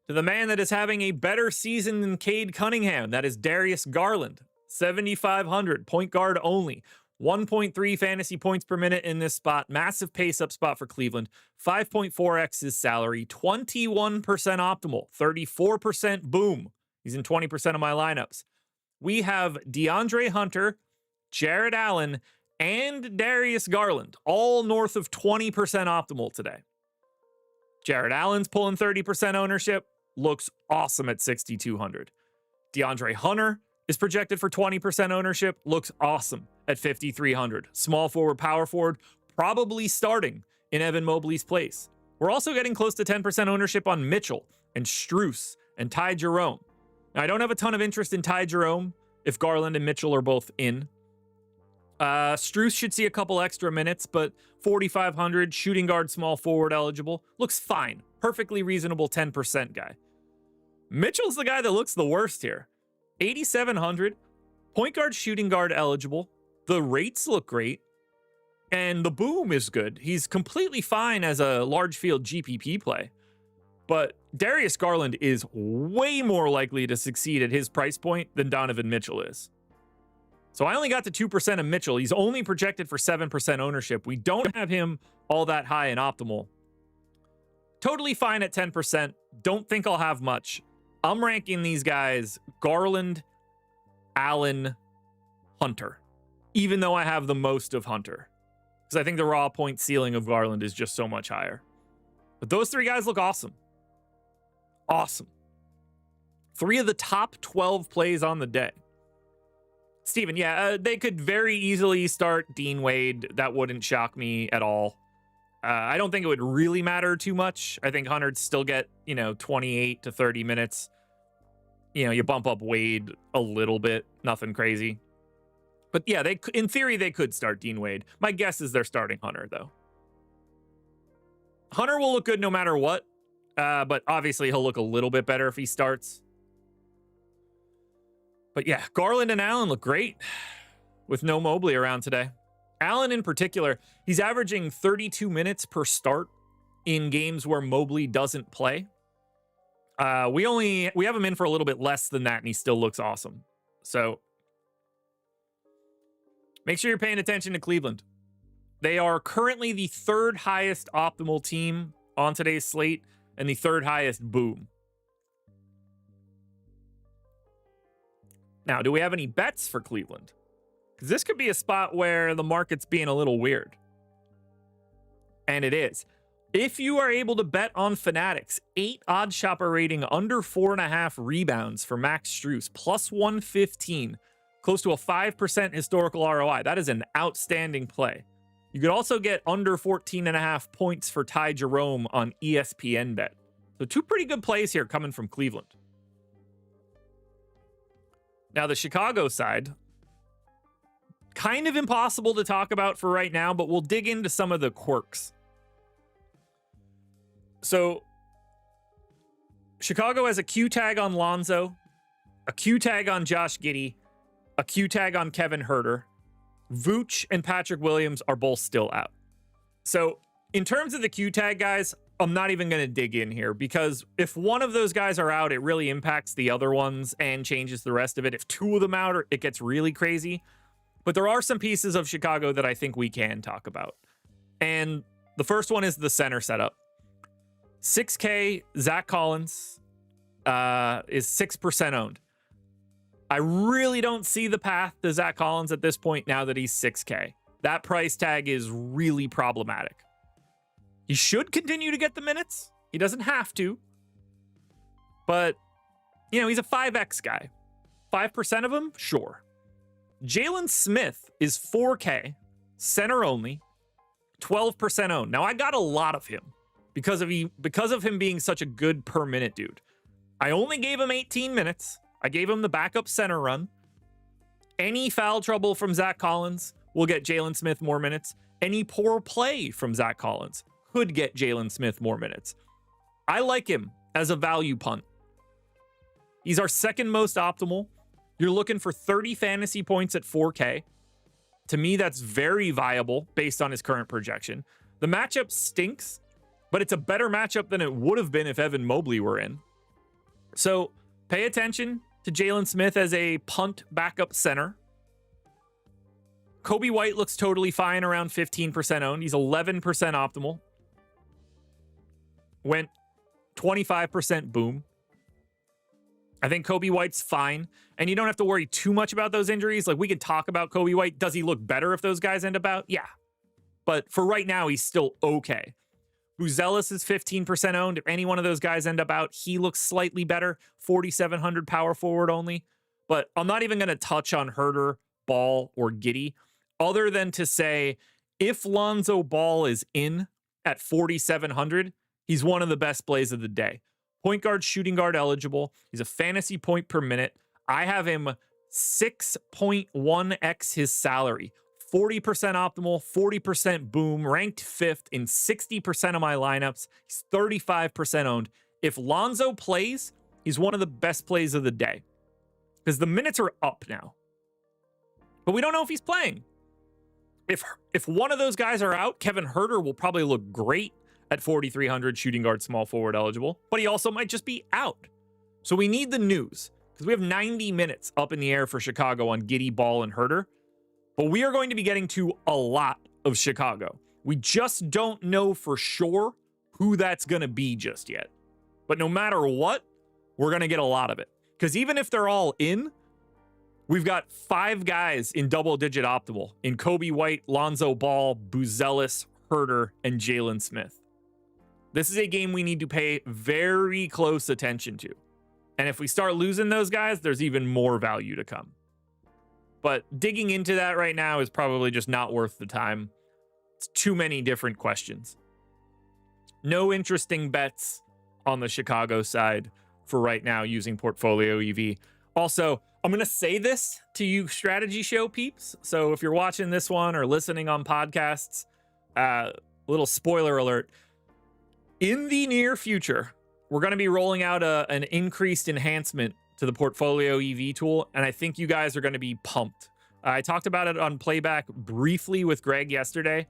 to the man that is having a better season than Cade Cunningham. That is Darius Garland, 7,500, point guard only. 1.3 fantasy points per minute in this spot. Massive pace-up spot for Cleveland. 5.4x his salary. 21% optimal. 34% boom. He's in 20% of my lineups. We have DeAndre Hunter, Jared Allen, and Darius Garland, all north of 20% optimal today. Jared Allen's pulling 30% ownership. Looks awesome at 6,200. DeAndre Hunter is projected for 20% ownership. Looks awesome at 5,300. Small forward, power forward, probably starting in Evan Mobley's place. We're also getting close to 10% ownership on Mitchell and Strus and Ty Jerome. Now, I don't have a ton of interest in Ty Jerome if Garland and Mitchell are both in. Strus should see a couple extra minutes, but 4,500, shooting guard, small forward eligible. Looks fine. Perfectly reasonable 10% guy. Mitchell's the guy that looks the worst here. 8,700, point guard, shooting guard eligible. The rates look great, and the boom is good. He's completely fine as a large field GPP play, but Darius Garland is way more likely to succeed at his price point than Donovan Mitchell is. So I only got to 2% of Mitchell. He's only projected for 7% ownership. We don't have him all that high in optimal. Totally fine at 10%. Don't think I'll have much. I'm ranking these guys Garland, Allen, Hunter, even though I have the most of Hunter, because I think the raw point ceiling of Garland is just so much higher. But those 3 guys look awesome. Awesome. 3 of the top 12 plays on the day. Steven, yeah, they could very easily start Dean Wade. That wouldn't shock me at all. I don't think it would really matter too much. I think Hunter'd still get, 28 to 30 minutes. You bump up Wade a little bit, nothing crazy. But yeah, in theory, they could start Dean Wade. My guess is they're starting Hunter, though. Hunter will look good no matter what, but obviously he'll look a little bit better if he starts. But yeah, Garland and Allen look great with no Mobley around today. Allen in particular, he's averaging 32 minutes per start in games where Mobley doesn't play. We have him in for a little bit less than that, and he still looks awesome. So make sure you're paying attention to Cleveland. They are currently the third highest optimal team on today's slate and the third highest boom. Now, do we have any bets for Cleveland? Because this could be a spot where the market's being a little weird. And it is. If you are able to bet on Fanatics, 8 OddsShopper rating under 4.5 rebounds for Max Strus, plus 115, close to a 5% historical ROI. That is an outstanding play. You could also get under 14.5 points for Ty Jerome on ESPN Bet. So 2 pretty good plays here coming from Cleveland. Now, the Chicago side, kind of impossible to talk about for right now, but we'll dig into some of the quirks. So, Chicago has a Q tag on Lonzo, a Q tag on Josh Giddey, a Q tag on Kevin Huerter. Vooch and Patrick Williams are both still out. So, in terms of the Q tag guys, I'm not even going to dig in here because if one of those guys are out, it really impacts the other ones and changes the rest of it. If 2 of them out, it gets really crazy. But there are some pieces of Chicago that I think we can talk about. And the first one is the center setup. 6K, Zach Collins is 6% owned. I really don't see the path to Zach Collins at this point now that he's 6K. That price tag is really problematic. He should continue to get the minutes. He doesn't have to. But, he's a 5X guy. 5% of him? Sure. Jalen Smith is 4K, center only, 12% owned. Now, I got a lot of him because of him being such a good per minute dude. I only gave him 18 minutes. I gave him the backup center run. Any foul trouble from Zach Collins will get Jalen Smith more minutes. Any poor play from Zach Collins could get Jalen Smith more minutes. I like him as a value punt. He's our second most optimal. You're looking for 30 fantasy points at 4K. To me, that's very viable based on his current projection. The matchup stinks, but it's a better matchup than it would have been if Evan Mobley were in. So pay attention to Jalen Smith as a punt backup center. Kobe White looks totally fine around 15% owned. He's 11% optimal. Went 25% boom. I think Kobe White's fine. And you don't have to worry too much about those injuries. Like, we could talk about Kobe White. Does he look better if those guys end up out? Yeah. But for right now, he's still okay. Buzelis is 15% owned. If any one of those guys end up out, he looks slightly better. 4,700 power forward only. But I'm not even going to touch on Huerter, Ball, or Giddey, other than to say, if Lonzo Ball is in at 4,700, he's one of the best plays of the day. Point guard, shooting guard eligible. He's a fantasy point per minute. I have him 6.1x his salary. 40% optimal, 40% boom, ranked 5th in 60% of my lineups. He's 35% owned. If Lonzo plays, he's one of the best plays of the day because the minutes are up now. But we don't know if he's playing. If one of those guys are out, Kevin Huerter will probably look great at 4,300 shooting guard, small forward eligible, but he also might just be out. So we need the news because we have 90 minutes up in the air for Chicago on Giddey, Ball, and Huerter. But we are going to be getting to a lot of Chicago. We just don't know for sure who that's going to be just yet. But no matter what, we're going to get a lot of it. Because even if they're all in, we've got 5 guys in double-digit optimal in Kobe White, Lonzo Ball, Buzelis, Huerter, and Jalen Smith. This is a game we need to pay very close attention to. And if we start losing those guys, there's even more value to come. But digging into that right now is probably just not worth the time. It's too many different questions. No interesting bets on the Chicago side for right now using Portfolio EV. Also, I'm going to say this to you strategy show peeps. So if you're watching this one or listening on podcasts, little spoiler alert. In the near future, we're going to be rolling out an increased enhancement to the Portfolio EV tool, and I think you guys are going to be pumped. I talked about it on playback briefly with Greg yesterday.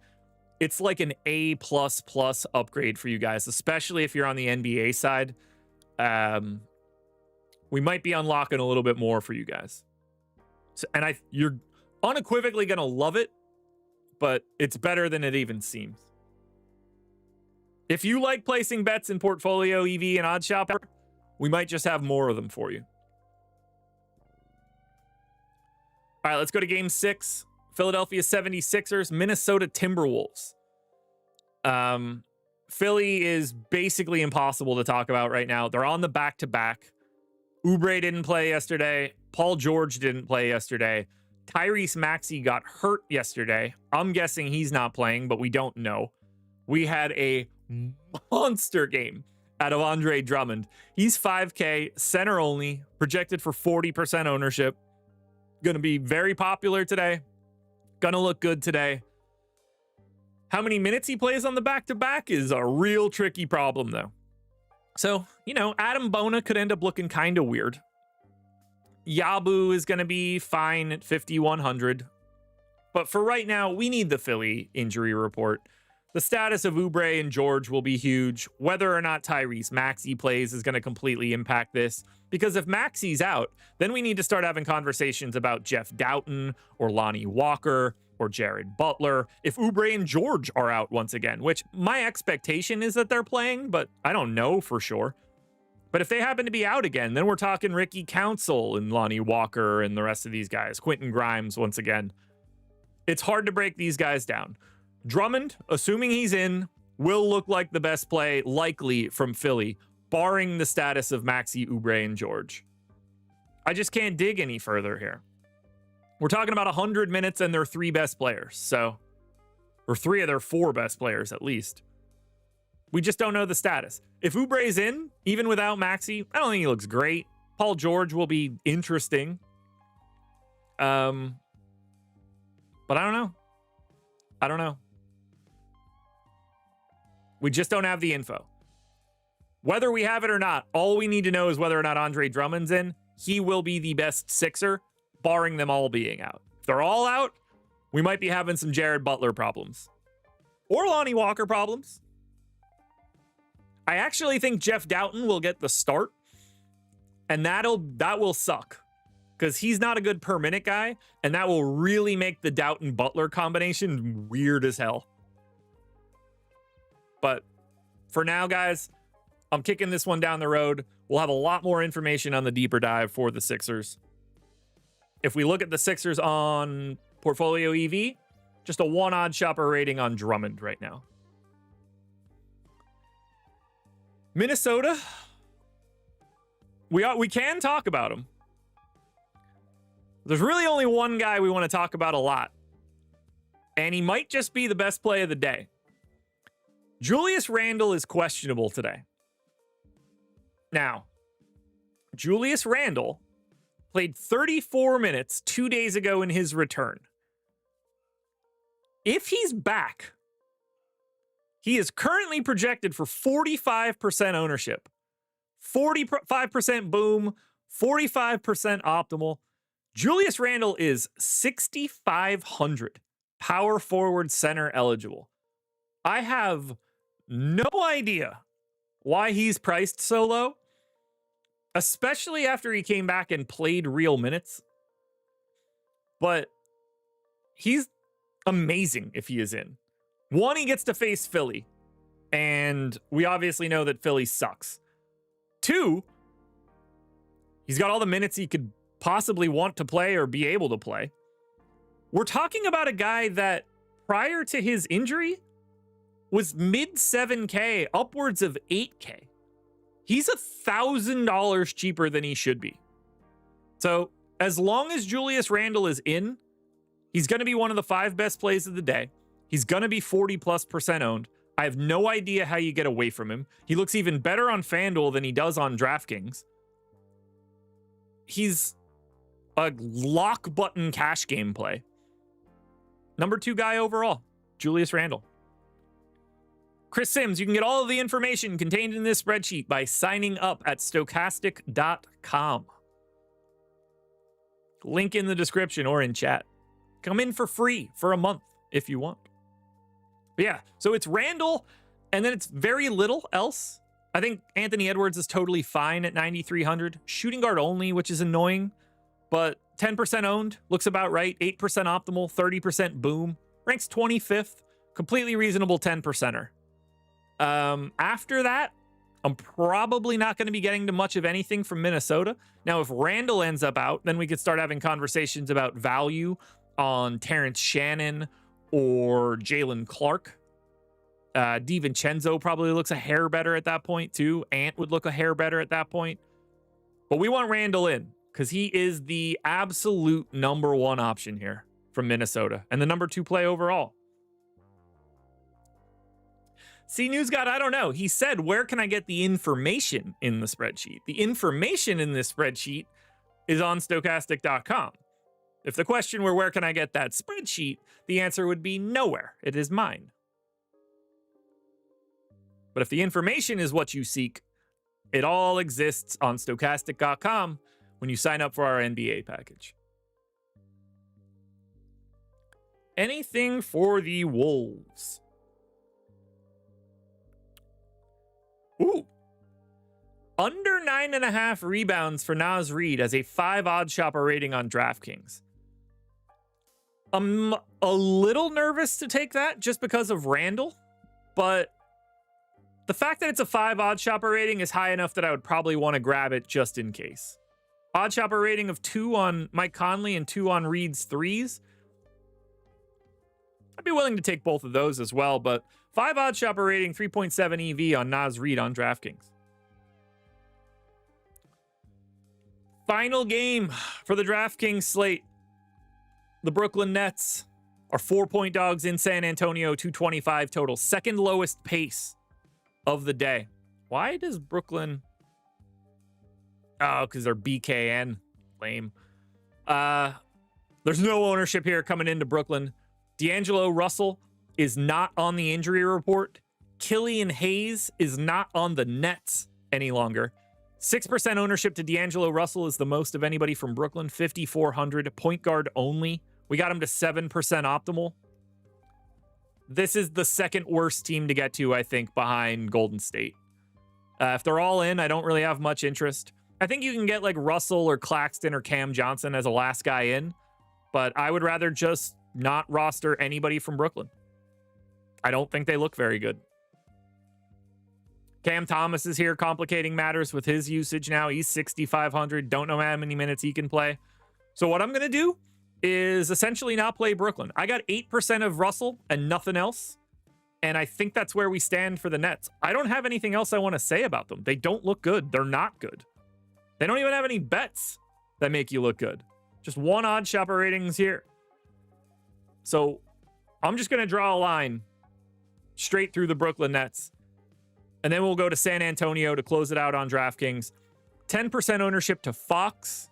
It's like an A++ upgrade for you guys, especially if you're on the NBA side. We might be unlocking a little bit more for you guys. So, and you're unequivocally going to love it, but it's better than it even seems. If you like placing bets in Portfolio EV and OddsShopper, we might just have more of them for you. All right, let's go to game 6. Philadelphia 76ers, Minnesota Timberwolves. Philly is basically impossible to talk about right now. They're on the back-to-back. Oubre didn't play yesterday. Paul George didn't play yesterday. Tyrese Maxey got hurt yesterday. I'm guessing he's not playing, but we don't know. We had a monster game out of Andre Drummond. He's 5K, center only, projected for 40% ownership. Going to be very popular today. Going to look good today. How many minutes he plays on the back-to-back is a real tricky problem, though. So, Adam Bona could end up looking kind of weird. Yabu is going to be fine at 5,100. But for right now, we need the Philly injury report. The status of Oubre and George will be huge. Whether or not Tyrese Maxey plays is going to completely impact this. Because if Maxey's out, then we need to start having conversations about Jeff Doughton or Lonnie Walker or Jared Butler. If Oubre and George are out once again, which my expectation is that they're playing, but I don't know for sure. But if they happen to be out again, then we're talking Ricky Council and Lonnie Walker and the rest of these guys. Quentin Grimes once again. It's hard to break these guys down. Drummond, assuming he's in, will look like the best play likely from Philly, barring the status of Maxey, Oubre, and George. I just can't dig any further here. We're talking about 100 minutes and their 3 best players, or 3 of their 4 best players at least. We just don't know the status. If Oubre's in, even without Maxey, I don't think he looks great. Paul George will be interesting. But I don't know. We just don't have the info. Whether we have it or not, all we need to know is whether or not Andre Drummond's in. He will be the best Sixer, barring them all being out. If they're all out, we might be having some Jared Butler problems. Or Lonnie Walker problems. I actually think Jeff Doughton will get the start. And that will suck. Because he's not a good per minute guy. And that will really make the Doughton-Butler combination weird as hell. But for now, guys, I'm kicking this one down the road. We'll have a lot more information on the deeper dive for the Sixers. If we look at the Sixers on Portfolio EV, just a 1 OddsShopper rating on Drummond right now. Minnesota, we can talk about him. There's really only one guy we want to talk about a lot. And he might just be the best play of the day. Julius Randle is questionable today. Now, Julius Randle played 34 minutes 2 days ago in his return. If he's back, he is currently projected for 45% ownership. 45% boom, 45% optimal. Julius Randle is 6,500 power forward center eligible. I have no idea why he's priced so low, especially after he came back and played real minutes. But he's amazing if he is in. 1, he gets to face Philly, and we obviously know that Philly sucks. 2, he's got all the minutes he could possibly want to play or be able to play. We're talking about a guy that prior to his injury was mid 7K, upwards of 8K. He's $1,000 cheaper than he should be. So as long as Julius Randle is in, he's going to be one of the 5 best plays of the day. He's going to be 40+% owned. I have no idea how you get away from him. He looks even better on FanDuel than he does on DraftKings. He's a lock button cash game play. Number 2 guy overall, Julius Randle. Chris Sims, you can get all of the information contained in this spreadsheet by signing up at Stokastic.com. Link in the description or in chat. Come in for free for a month if you want. But yeah, so it's Randall, and then it's very little else. I think Anthony Edwards is totally fine at 9,300. Shooting guard only, which is annoying, but 10% owned, looks about right. 8% optimal, 30% boom. Ranks 25th, completely reasonable 10%er. After that, I'm probably not going to be getting to much of anything from Minnesota. Now, if Randall ends up out, then we could start having conversations about value on Terrence Shannon or Jalen Clark. DiVincenzo probably looks a hair better at that point, too. Ant would look a hair better at that point. But we want Randall in because he is the absolute number one option here from Minnesota and the number 2 play overall. See, News God, I don't know. He said, where can I get the information in the spreadsheet? The information in this spreadsheet is on Stokastic.com. If the question were, where can I get that spreadsheet? The answer would be nowhere. It is mine. But if the information is what you seek, it all exists on Stokastic.com when you sign up for our NBA package. Anything for the Wolves? Ooh. Under 9.5 rebounds for Naz Reid as a 5 OddsShopper rating on DraftKings. I'm a little nervous to take that just because of Randall, but the fact that it's a 5 OddsShopper rating is high enough that I would probably want to grab it just in case. OddsShopper rating of 2 on Mike Conley and 2 on Reid's 3s. I'd be willing to take both of those as well, but 5 OddsShopper rating, 3.7 EV on Naz Reid on DraftKings. Final game for the DraftKings slate. The Brooklyn Nets are 4-point dogs in San Antonio, 225 total. Second lowest pace of the day. Why does Brooklyn... Oh, because they're BKN. Lame. There's no ownership here coming into Brooklyn. D'Angelo Russell is not on the injury report. Killian Hayes is not on the Nets any longer. 6% ownership to D'Angelo Russell is the most of anybody from Brooklyn. 5,400. Point guard only. We got him to 7% optimal. This is the second worst team to get to, I think, behind Golden State. If they're all in, I don't really have much interest. I think you can get like Russell or Claxton or Cam Johnson as a last guy in, but I would rather just not roster anybody from Brooklyn. I don't think they look very good. Cam Thomas is here complicating matters with his usage now. He's 6,500. Don't know how many minutes he can play. So what I'm going to do is essentially not play Brooklyn. I got 8% of Russell and nothing else. And I think that's where we stand for the Nets. I don't have anything else I want to say about them. They don't look good. They're not good. They don't even have any bets that make you look good. Just 1 OddsShopper ratings here. So I'm just going to draw a line straight through the Brooklyn Nets. And then we'll go to San Antonio to close it out on DraftKings. 10% ownership to Fox,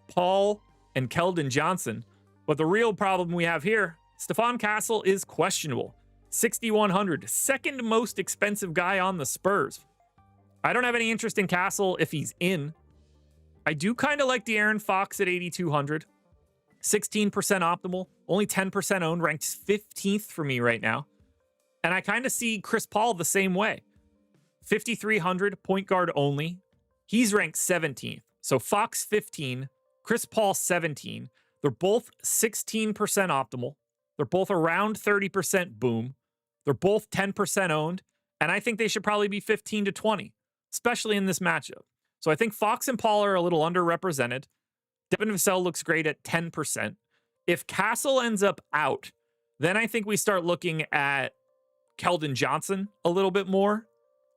Paul, and Keldon Johnson. But the real problem we have here, Stephon Castle is questionable. 6,100, second most expensive guy on the Spurs. I don't have any interest in Castle if he's in. I do kind of like De'Aaron Fox at 8,200. 16% optimal, only 10% owned, ranks 15th for me right now. And I kind of see Chris Paul the same way. 5,300, point guard only. He's ranked 17th. So Fox 15, Chris Paul 17. They're both 16% optimal. They're both around 30% boom. They're both 10% owned. And I think they should probably be 15 to 20, especially in this matchup. So I think Fox and Paul are a little underrepresented. Devin Vassell looks great at 10%. If Castle ends up out, then I think we start looking at Keldon Johnson a little bit more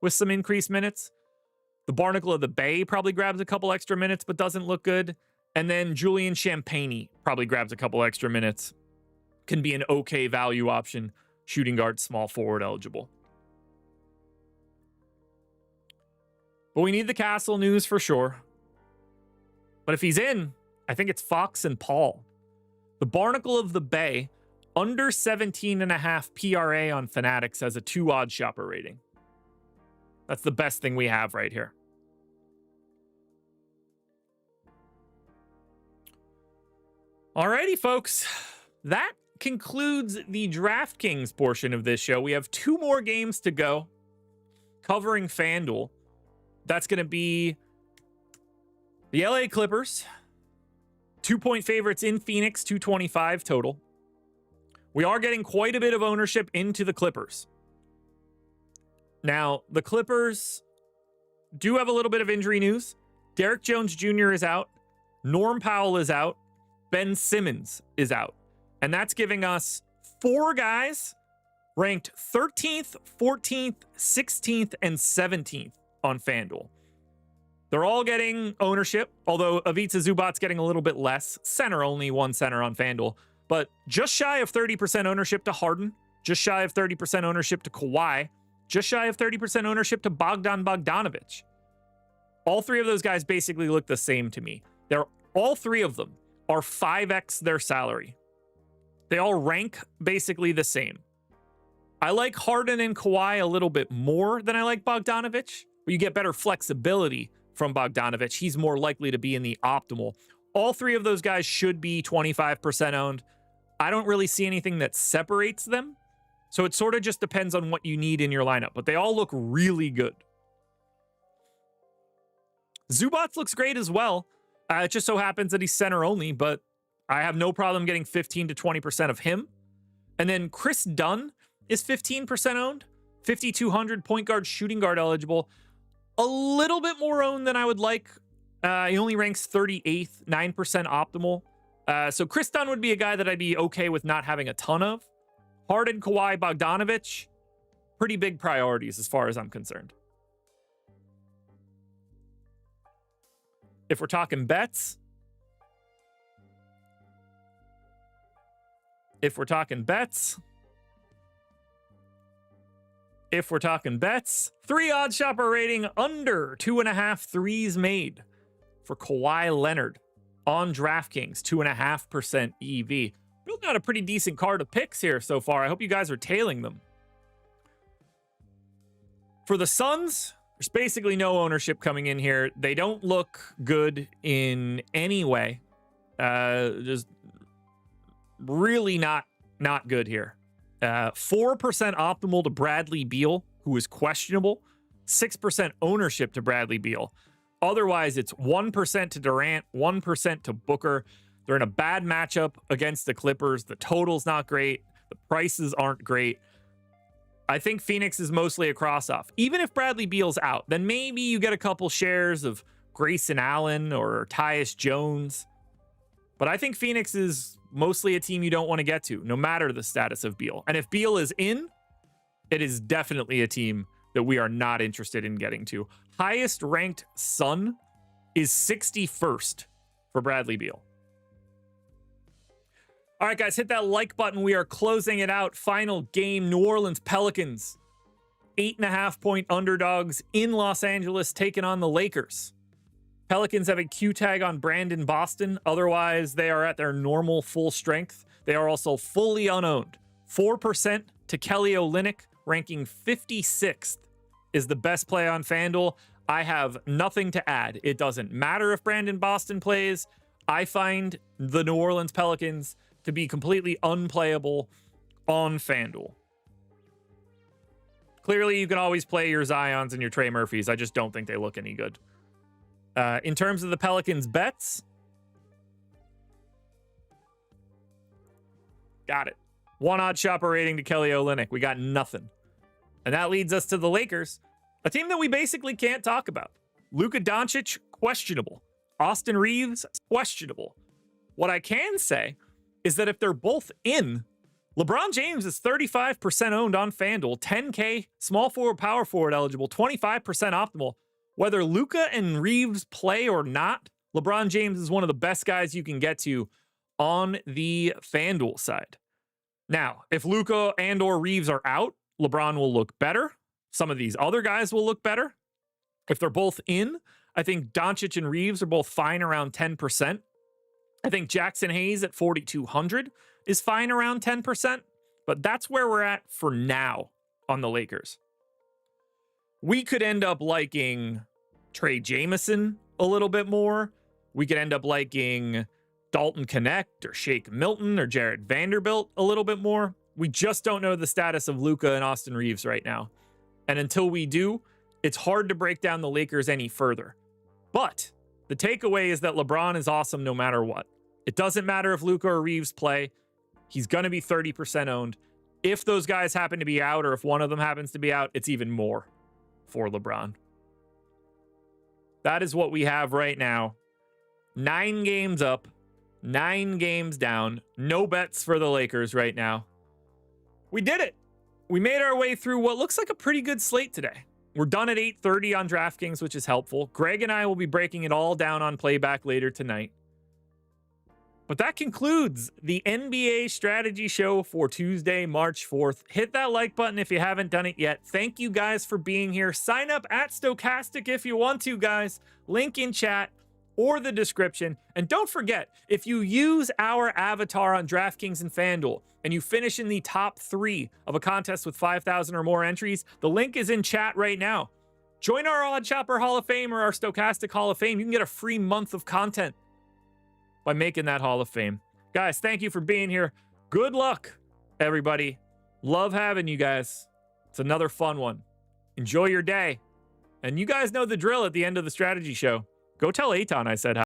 with some increased minutes. The Barnacle of the Bay probably grabs a couple extra minutes, but doesn't look good. And then Julian Champagnie probably grabs a couple extra minutes. Can be an okay value option. Shooting guard, small forward eligible. But we need the Castle news for sure. But if he's in, I think it's Fox and Paul. The Barnacle of the Bay, under 17.5 PRA on Fanatics as a 2 OddsShopper rating. That's the best thing we have right here. Alrighty, folks. That concludes the DraftKings portion of this show. We have 2 more games to go covering FanDuel. That's going to be the LA Clippers, 2-point favorites in Phoenix, 225 total. We are getting quite a bit of ownership into the Clippers. Now, the Clippers do have a little bit of injury news. Derek Jones Jr. is out. Norm Powell is out. Ben Simmons is out. And that's giving us 4 guys ranked 13th, 14th, 16th, and 17th on FanDuel. They're all getting ownership, although Ivica Zubac's getting a little bit less. Center only, 1 center on FanDuel. But just shy of 30% ownership to Harden, just shy of 30% ownership to Kawhi, just shy of 30% ownership to Bogdan Bogdanovic. All 3 of those guys basically look the same to me. All 3 of them are 5x their salary. They all rank basically the same. I like Harden and Kawhi a little bit more than I like Bogdanovic, but you get better flexibility from Bogdanovic. He's more likely to be in the optimal. All 3 of those guys should be 25% owned. I don't really see anything that separates them. So it sort of just depends on what you need in your lineup, but they all look really good. Zubac looks great as well. It just so happens that he's center only, but I have no problem getting 15 to 20% of him. And then Chris Dunn is 15% owned, 5,200 point guard, shooting guard eligible. A little bit more owned than I would like. He only ranks 38th, 9% optimal. So Chris Dunn would be a guy that I'd be okay with not having a ton of. Harden, Kawhi, Bogdanovic, pretty big priorities as far as I'm concerned. If we're talking bets, 3 OddsShopper rating under 2.5 threes made for Kawhi Leonard on DraftKings, 2.5% EV. Building out a pretty decent card of picks here so far. I hope you guys are tailing them. For the Suns, there's basically no ownership coming in here. They don't look good in any way. Just really not good here. 4% optimal to Bradley Beal, who is questionable. 6% ownership to Bradley Beal. Otherwise, it's 1% to Durant, 1% to Booker. They're in a bad matchup against the Clippers. The total's not great. The prices aren't great. I think Phoenix is mostly a cross-off. Even if Bradley Beal's out, then maybe you get a couple shares of Grayson Allen or Tyus Jones. But I think Phoenix is mostly a team you don't want to get to, no matter the status of Beal. And if Beal is in, it is definitely a team that we are not interested in getting to. Highest ranked Sun is 61st for Bradley Beal. All right, guys, hit that like button. We are closing it out. Final game, New Orleans Pelicans. 8.5-point underdogs in Los Angeles, taking on the Lakers. Pelicans have a Q tag on Brandon Boston. Otherwise, they are at their normal full strength. They are also fully unowned. 4% to Kelly Olynyk, ranking 56th, is the best play on FanDuel. I have nothing to add. It doesn't matter if Brandon Boston plays. I find the New Orleans Pelicans to be completely unplayable on FanDuel. Clearly, you can always play your Zions and your Trey Murphys. I just don't think they look any good. In terms of the Pelicans bets, got it. 1 OddsShopper rating to Kelly Olynyk. We got nothing. And that leads us to the Lakers, a team that we basically can't talk about. Luka Doncic, questionable. Austin Reeves, questionable. What I can say is that if they're both in, LeBron James is 35% owned on FanDuel, 10K, small forward, power forward eligible, 25% optimal. Whether Luka and Reeves play or not, LeBron James is one of the best guys you can get to on the FanDuel side. Now, if Luka and or Reeves are out, LeBron will look better. Some of these other guys will look better. If they're both in, I think Doncic and Reeves are both fine around 10%. I think Jackson Hayes at 4,200 is fine around 10%, but that's where we're at for now on the Lakers. We could end up liking Trey Jameson a little bit more. We could end up liking Dalton Connect or Shake Milton or Jarrett Vanderbilt a little bit more. We just don't know the status of Luka and Austin Reeves right now. And until we do, it's hard to break down the Lakers any further. But the takeaway is that LeBron is awesome no matter what. It doesn't matter if Luka or Reeves play. He's going to be 30% owned. If those guys happen to be out or if one of them happens to be out, it's even more for LeBron. That is what we have right now. 9 games up, 9 games down. No bets for the Lakers right now. We did it. We made our way through what looks like a pretty good slate today. We're done at 8:30 on DraftKings, which is helpful. Greg and I will be breaking it all down on playback later tonight. But that concludes the NBA strategy show for Tuesday, March 4th. Hit that like button if you haven't done it yet. Thank you guys for being here. Sign up at Stokastic if you want to, guys. Link in chat or the description. And don't forget, if you use our avatar on DraftKings and FanDuel and you finish in the top 3 of a contest with 5,000 or more entries, the link is in chat right now. Join our OddsShopper Hall of Fame or our Stokastic Hall of Fame. You can get a free month of content by making that Hall of Fame. Guys, thank you for being here. Good luck, everybody. Love having you guys. It's another fun one. Enjoy your day. And you guys know the drill at the end of the strategy show. Go tell Aton I said hi.